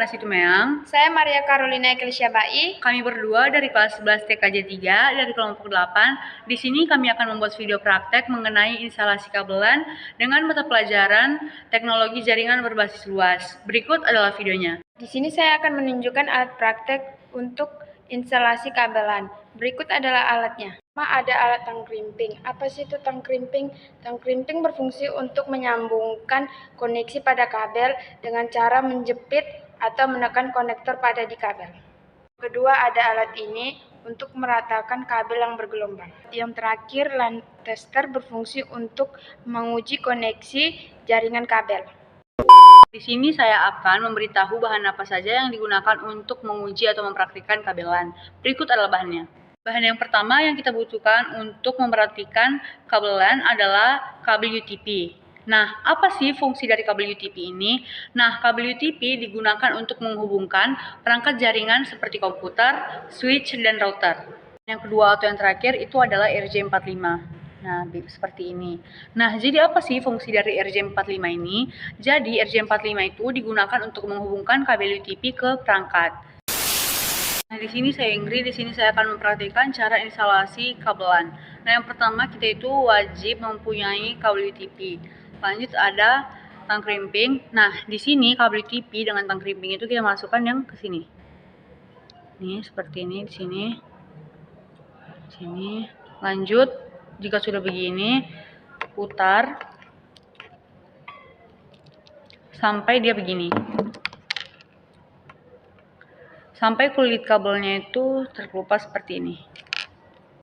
Hana Situmeang. Saya Maria Carolina Eklesia Bai. Kami berdua dari kelas 11 TKJ 3 dari kelompok 8. Di sini kami akan membuat video praktek mengenai instalasi kabelan dengan mata pelajaran Teknologi Jaringan Berbasis Luas. Berikut adalah videonya. Di sini saya akan menunjukkan alat praktek untuk instalasi kabelan. Berikut adalah alatnya. Pertama ada alat tang krimping. Apa sih itu tang krimping? Tang krimping berfungsi untuk menyambungkan koneksi pada kabel dengan cara menjepit atau menekan konektor pada di kabel. Kedua ada alat ini untuk meratakan kabel yang bergelombang. Yang terakhir LAN tester berfungsi untuk menguji koneksi jaringan kabel. Di sini saya akan memberitahu bahan apa saja yang digunakan untuk menguji atau mempraktikkan kabelan. Berikut adalah bahannya. Bahan yang pertama yang kita butuhkan untuk memperhatikan kabelan adalah kabel UTP. Nah, apa sih fungsi dari kabel UTP ini? Nah, kabel UTP digunakan untuk menghubungkan perangkat jaringan seperti komputer, switch, dan router. Yang kedua atau yang terakhir itu adalah RJ45. Nah, seperti ini. Nah, jadi apa sih fungsi dari RJ45 ini? Jadi, RJ45 itu digunakan untuk menghubungkan kabel UTP ke perangkat. Nah, di sini saya Ingrid, di sini saya akan mempraktikkan cara instalasi kabelan. Nah, yang pertama kita itu wajib mempunyai kabel UTP. Lanjut ada tang krimping. Nah, di sini kabel UTP dengan tang krimping itu kita masukkan yang ke sini. Nih, seperti ini di sini. Sini. Lanjut, jika sudah begini, putar sampai dia begini. Sampai kulit kabelnya itu terkelupas seperti ini.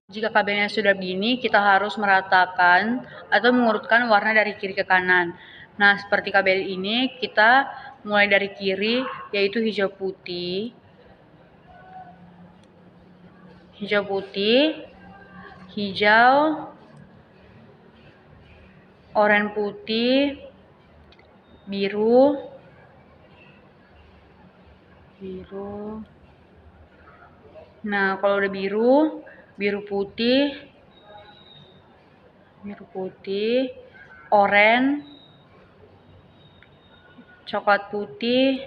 Jika kabelnya sudah begini, kita harus meratakan atau mengurutkan warna dari kiri ke kanan. Nah, seperti kabel ini, kita mulai dari kiri, yaitu hijau putih, hijau, oranye putih, biru. Nah, kalau udah biru putih, oranye, coklat putih,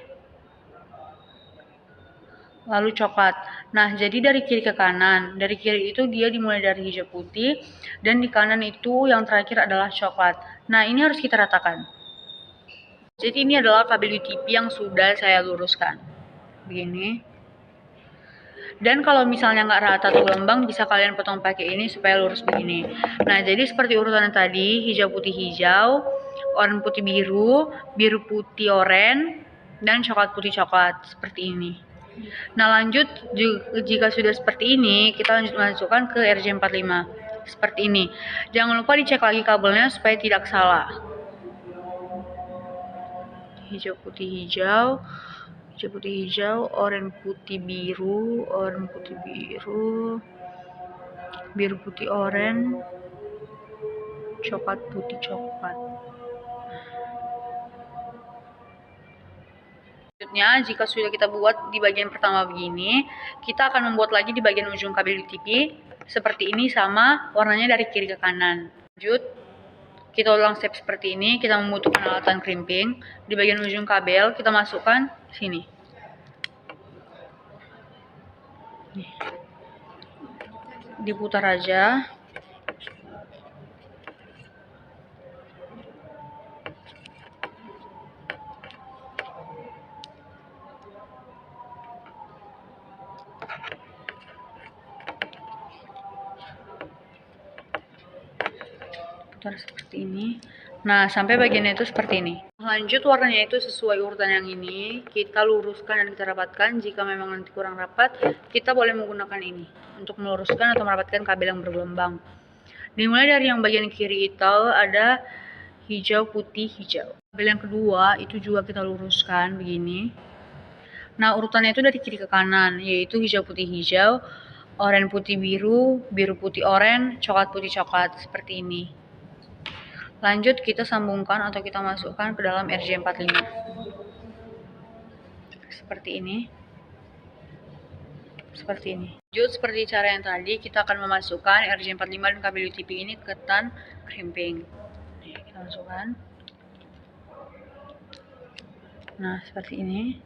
lalu coklat. Nah, jadi dari kiri ke kanan. Dari kiri itu dia dimulai dari hijau putih, dan di kanan itu yang terakhir adalah coklat. Nah, ini harus kita ratakan. Jadi ini adalah kabel UTP yang sudah saya luruskan. Begini. Dan kalau misalnya nggak rata atau gelombang, bisa kalian potong pakai ini supaya lurus begini. Nah, jadi seperti urutan tadi, hijau putih hijau, oranye putih biru, biru putih oranye, dan coklat putih coklat, seperti ini. Nah, lanjut, jika sudah seperti ini, kita lanjut masukkan ke RJ45. Seperti ini. Jangan lupa dicek lagi kabelnya supaya tidak salah. Hijau putih hijau, oranye putih biru, biru putih oranye, coklat putih coklat. Selanjutnya, jika sudah kita buat di bagian pertama begini, kita akan membuat lagi di bagian ujung kabel UTP seperti ini sama warnanya dari kiri ke kanan. Lanjut, kita ulang step seperti ini. Kita membutuhkan alat tang krimping. Di bagian ujung kabel kita masukkan sini. Nih. Diputar aja. Putar seperti ini. Nah, sampai bagiannya itu seperti ini. Lanjut, warnanya itu sesuai urutan yang ini. Kita luruskan dan kita rapatkan. Jika memang nanti kurang rapat, kita boleh menggunakan ini untuk meluruskan atau merapatkan kabel yang bergelombang. Dimulai dari yang bagian kiri itu ada hijau putih hijau. Kabel yang kedua itu juga kita luruskan begini. Nah, urutannya itu dari kiri ke kanan, yaitu hijau putih hijau, oranye putih biru, biru putih oranye, coklat putih coklat, seperti ini. Lanjut, kita sambungkan atau kita masukkan ke dalam RJ45. Seperti ini. Lanjut, seperti cara yang tadi, kita akan memasukkan RJ45 dan kabel UTP ini ke tang krimping. Nih, kita masukkan. Nah, seperti ini.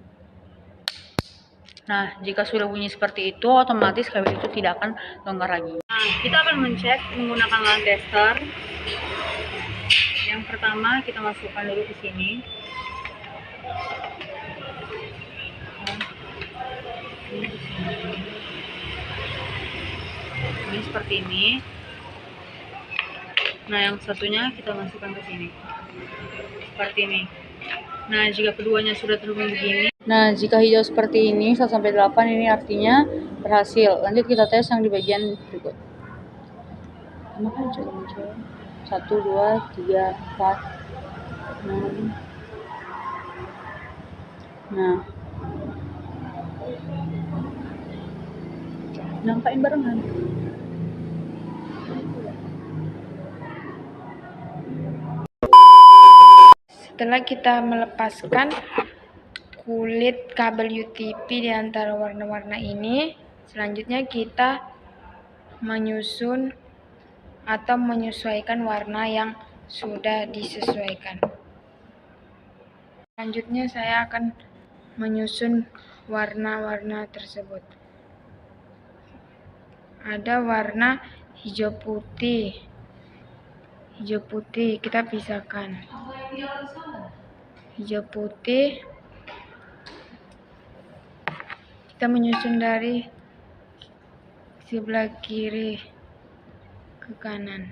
Nah, jika sudah bunyi seperti itu, otomatis kabel itu tidak akan longgar lagi. Nah, kita akan mencek menggunakan line tester. Yang pertama, kita masukkan dulu ke sini. Ini seperti ini. Nah, yang satunya kita masukkan ke sini. Seperti ini. Nah, jika keduanya sudah terhubung begini. Nah, jika hijau seperti ini 1-8 ini artinya berhasil. Lanjut kita tes yang di bagian berikut. 1, 2, 3, 4, 6. Nah, nampain barengan. Setelah kita melepaskan kulit kabel UTP di antara warna-warna ini, selanjutnya kita menyusun atau menyesuaikan warna yang sudah disesuaikan. Selanjutnya saya akan menyusun warna-warna tersebut. Ada warna hijau putih. Hijau putih kita pisahkan. Hijau putih kita menyusun dari sebelah kiri ke kanan.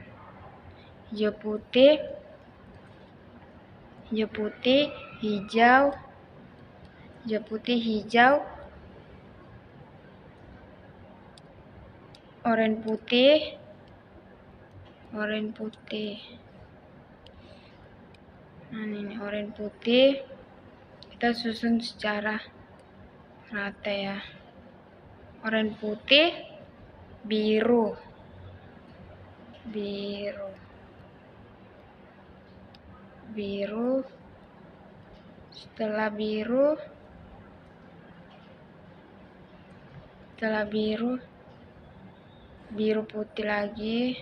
Hijau putih, hijau putih, hijau, hijau putih, hijau, oranye putih, oranye putih. Nah, ini oranye putih kita susun secara rata ya. Oranye putih, biru, biru, biru. Setelah biru, biru putih lagi.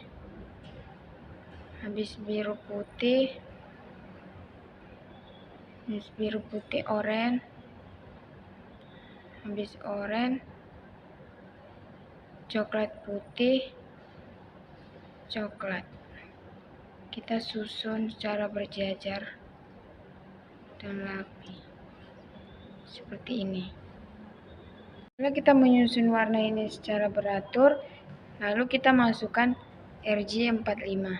Habis biru putih, oranye. Habis oranye, coklat putih, coklat. Kita susun secara berjajar dan rapi seperti ini. Setelah kita menyusun warna ini secara beratur, lalu kita masukkan RJ45.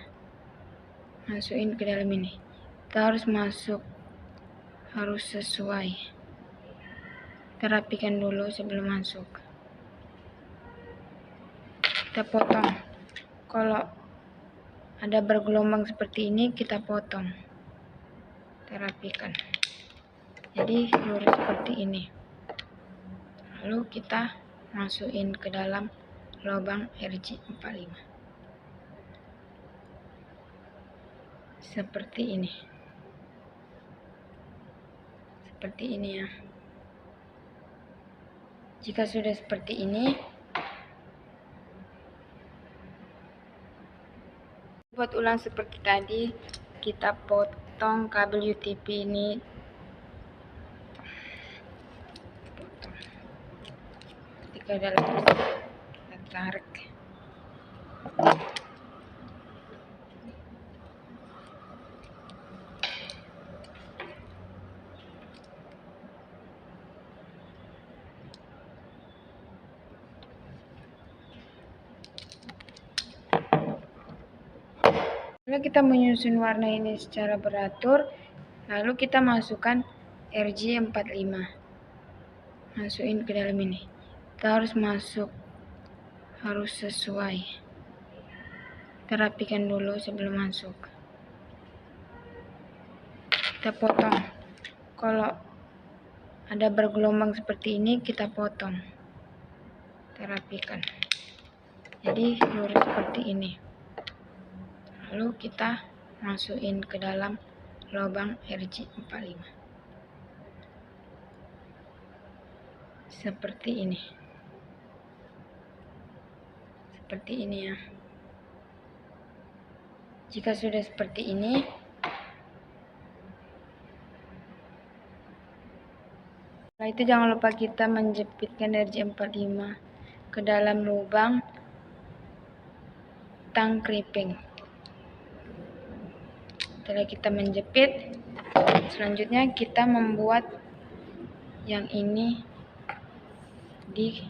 Masukin ke dalam ini. Kita harus sesuai. Kita rapikan dulu sebelum masuk. Kita potong. Kalau ada bergelombang seperti ini, kita potong. Kita rapikan. Jadi lurus seperti ini. Lalu kita masukin ke dalam lubang RJ45. Seperti ini. Seperti ini ya. Jika sudah seperti ini, buat ulang seperti tadi, kita potong kabel UTP ini. Ketika dalam kita tarik. Setelah kita menyusun warna ini secara beratur, lalu kita masukkan RJ45. Masukin ke dalam ini. Kita harus sesuai. Kita rapikan dulu sebelum masuk. Kita potong. Kalau ada bergelombang seperti ini, kita potong. Kita rapikan. Jadi lurus seperti ini. Lalu kita masukin ke dalam lubang RJ45. Seperti ini. Seperti ini ya. Jika sudah seperti ini, Setelah itu jangan lupa kita menjepitkan energi 45 ke dalam lubang tang crimping. Setelah kita menjepit, selanjutnya kita membuat yang ini di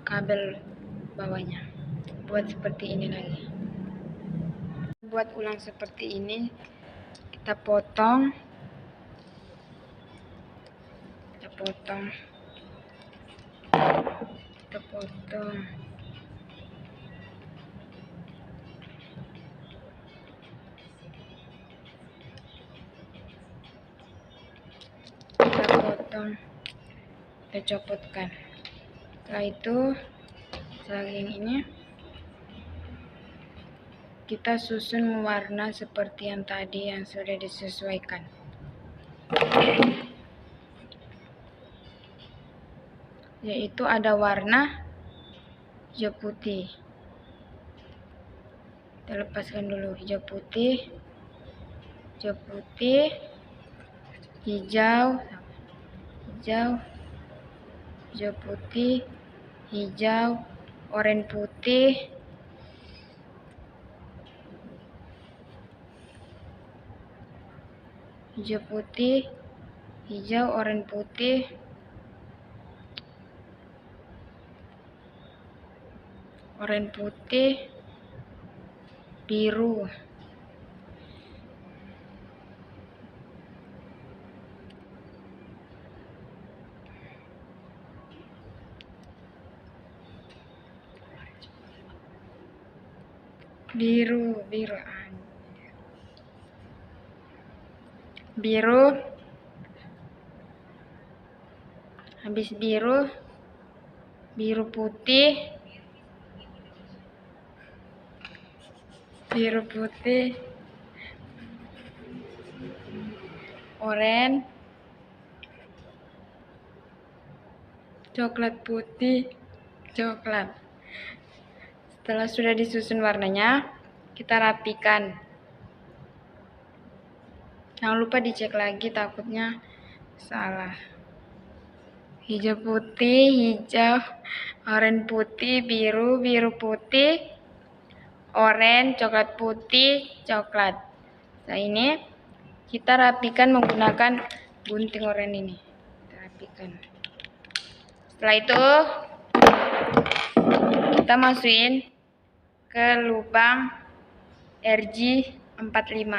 kabel bawahnya. Buat seperti ini lagi. Buat ulang seperti ini, kita potong. Kita potong. Kita copotkan. Setelah itu yang ini kita susun warna seperti yang tadi yang sudah disesuaikan. Yaitu ada warna hijau putih. Kita lepaskan dulu hijau putih, hijau putih, hijau, oranye putih, hijau putih, hijau, oranye putih, biru. Habis biru putih, oranye, coklat putih, coklat. Setelah sudah disusun warnanya, kita rapikan. Jangan lupa dicek lagi, takutnya salah. Hijau putih, hijau, oranye putih, biru putih, oranye, coklat putih, coklat. Nah ini kita rapikan menggunakan gunting oranye ini. Kita rapikan. Setelah itu kita masukin ke lubang RJ45.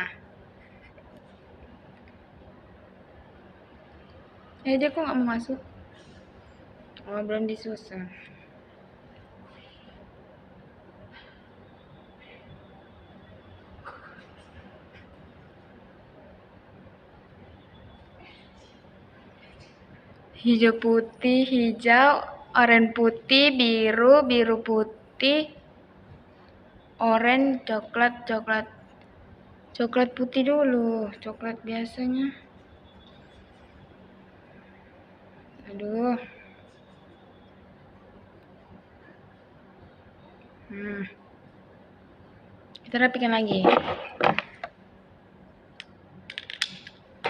Dia kok nggak mau masuk? Oh, belum disusun. Hijau putih, hijau, oranye putih, biru putih, oranye, coklat putih dulu, coklat biasanya. Aduh. Kita rapikan lagi.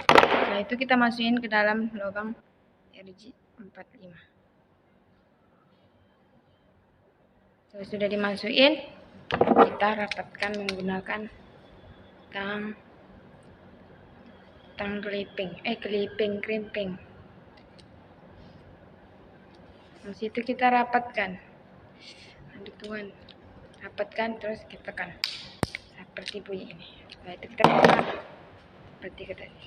Setelah itu kita masukin ke dalam lubang RJ45. Setelah sudah dimasukin, kita rapatkan menggunakan tang crimping. Di situ kita rapatkan. Aduh Tuhan. Rapatkan terus kita tekan. Seperti bunyi ini. Setelah itu kita buka seperti tadi.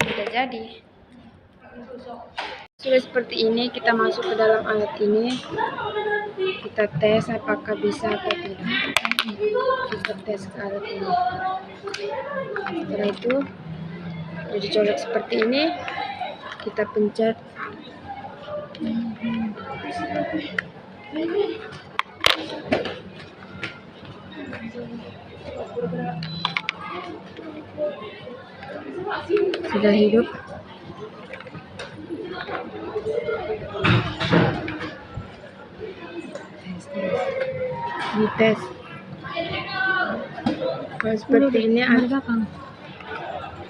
Sudah jadi. Sudah seperti ini, kita masuk ke dalam alat ini. Kita tes apakah bisa atau tidak. Kita tes ke alat ini. Setelah itu sudah dicolok seperti ini. Kita pencet. Sudah hidup. Dites. Kalau seperti ini,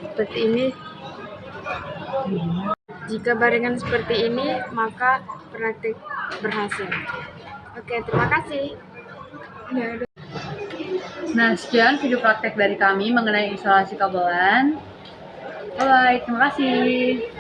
seperti ini Jika barengan seperti ini, maka praktik berhasil. Oke, terima kasih. Nah, sekian video praktek dari kami mengenai instalasi kabelan. Bye, terima kasih.